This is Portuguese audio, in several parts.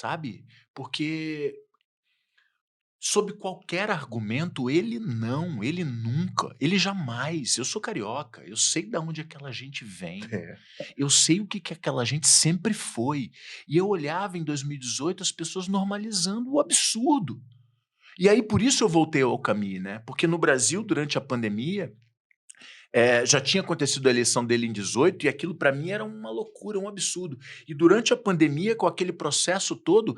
sabe? Porque sob qualquer argumento, ele nunca, ele jamais. Eu sou carioca, eu sei da onde aquela gente vem, É. eu sei o que que aquela gente sempre foi. E eu olhava em 2018 as pessoas normalizando o absurdo. E aí por isso eu voltei ao Camille, né? Porque no Brasil, durante a pandemia, já tinha acontecido a eleição dele em 18 e aquilo para mim era uma loucura, um absurdo. E durante a pandemia, com aquele processo todo,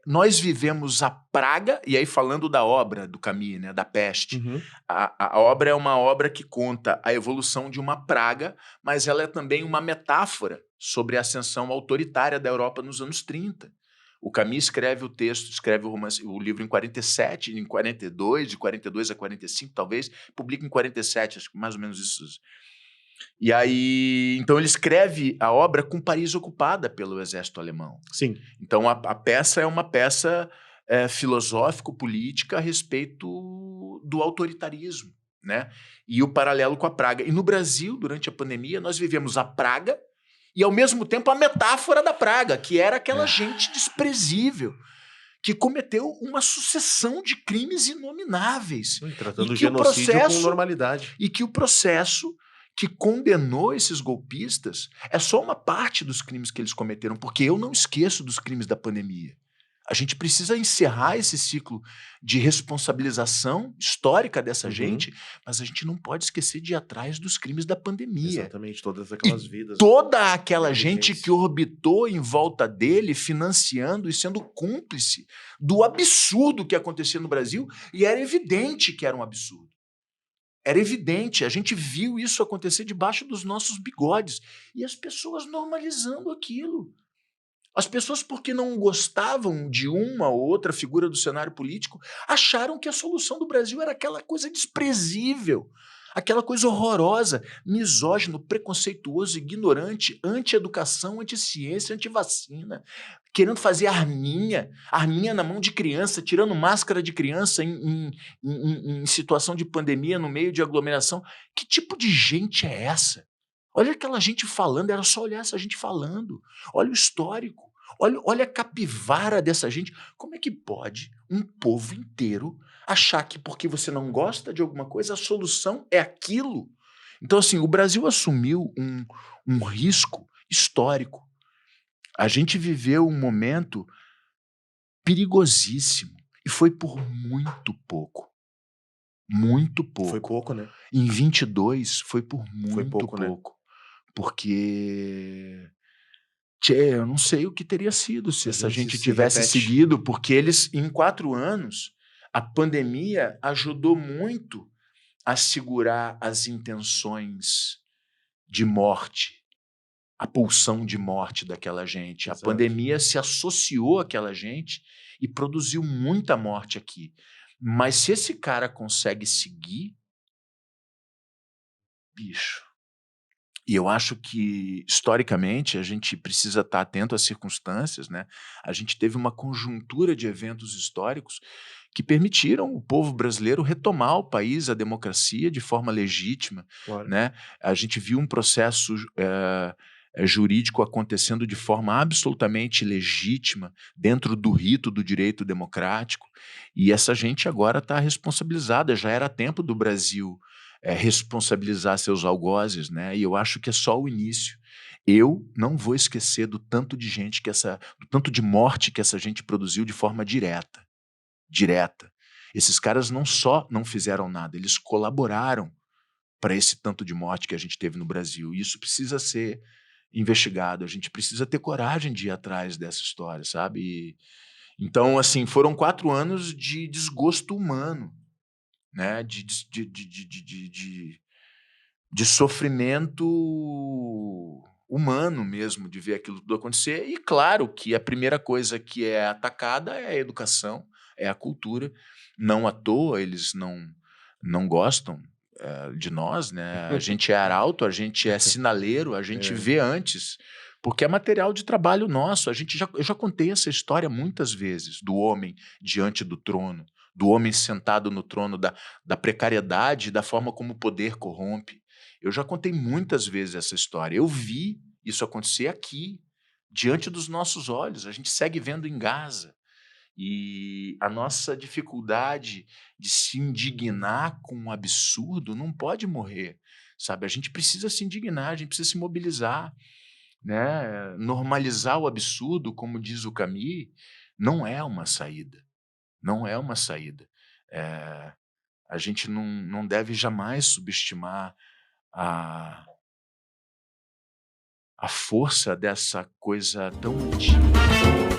nós vivemos a praga, e aí falando da obra do Camus, né, da peste, Uhum. a obra é uma obra que conta a evolução de uma praga, mas ela é também uma metáfora sobre a ascensão autoritária da Europa nos anos 30. O Camus escreve o texto, escreve o romance, o livro em 47, em 42, de 42 a 45, talvez, publica em 47, acho que mais ou menos isso. E aí, então ele escreve a obra com Paris ocupada pelo exército alemão. Sim. Então a peça é uma peça filosófico-política a respeito do autoritarismo, né? E o paralelo com a praga. E no Brasil, durante a pandemia, nós vivemos a praga e, ao mesmo tempo, a metáfora da praga, que era aquela gente desprezível, que cometeu uma sucessão de crimes inomináveis. E E tratando o que o genocídio com processo, normalidade. e que o processo que condenou esses golpistas é só uma parte dos crimes que eles cometeram, porque eu não esqueço dos crimes da pandemia. A gente precisa encerrar esse ciclo de responsabilização histórica dessa Uhum. gente, mas a gente não pode esquecer de ir atrás dos crimes da pandemia. Exatamente, todas aquelas E vidas, toda aquela gente que negligência. orbitou em volta dele, financiando e sendo cúmplice do absurdo que acontecia no Brasil, e era evidente que era um absurdo. Era evidente, a gente viu isso acontecer debaixo dos nossos bigodes. E as pessoas normalizando aquilo. As pessoas, porque não gostavam de uma ou outra figura do cenário político, acharam que a solução do Brasil era aquela coisa desprezível, aquela coisa horrorosa, misógino, preconceituoso, ignorante, anti-educação, anti-ciência, anti-vacina, querendo fazer arminha na mão de criança, tirando máscara de criança em situação de pandemia, no meio de aglomeração. Que tipo de gente é essa? Olha aquela gente falando, era só olhar essa gente falando. Olha o histórico. Olha a capivara dessa gente. Como é que pode um povo inteiro achar que porque você não gosta de alguma coisa, a solução é aquilo? Então, assim, o Brasil assumiu um risco histórico. A gente viveu um momento perigosíssimo e foi por muito pouco. Muito Foi pouco. pouco, né? Em 22 foi por Foi muito pouco, né? pouco. Porque tchê, eu não sei o que teria sido se Às essa vezes gente se tivesse repete. seguido, porque eles, em 4 anos, a pandemia ajudou muito a segurar as intenções de morte, a pulsão de morte daquela gente. A Exato. pandemia se associou àquela gente e produziu muita morte aqui. Mas se esse cara consegue seguir, bicho. E eu acho que, historicamente, a gente precisa estar atento às circunstâncias, né? A gente teve uma conjuntura de eventos históricos que permitiram o povo brasileiro retomar o país, a democracia, de forma legítima, Claro. né? A gente viu um processo jurídico acontecendo de forma absolutamente legítima, dentro do rito do direito democrático, e essa gente agora está responsabilizada. Já era tempo do Brasil responsabilizar seus algozes, né? E eu acho que é só o início. Eu não vou esquecer do tanto de gente do tanto de morte que essa gente produziu de forma direta, direta. Esses caras não só não fizeram nada, eles colaboraram para esse tanto de morte que a gente teve no Brasil. E isso precisa ser investigado. A gente precisa ter coragem de ir atrás dessa história, sabe? Então, assim, foram 4 anos de desgosto humano, né? De sofrimento humano mesmo, de ver aquilo tudo acontecer. E claro que a primeira coisa que é atacada é a educação, é a cultura. Não à toa eles não gostam de nós, né? A gente é arauto, a gente é sinaleiro, a gente É. vê antes, porque é material de trabalho nosso. Eu já contei essa história muitas vezes, do homem diante do trono, do homem sentado no trono, da precariedade, da forma como o poder corrompe. Eu já contei muitas vezes essa história. Eu vi isso acontecer aqui, diante dos nossos olhos. A gente segue vendo em Gaza. E a nossa dificuldade de se indignar com um absurdo não pode morrer, sabe? A gente precisa se indignar, a gente precisa se mobilizar, né? Normalizar o absurdo, como diz o Camus, não é uma saída, não é uma saída. Eh, a gente não deve jamais subestimar a a força dessa coisa tão antiga.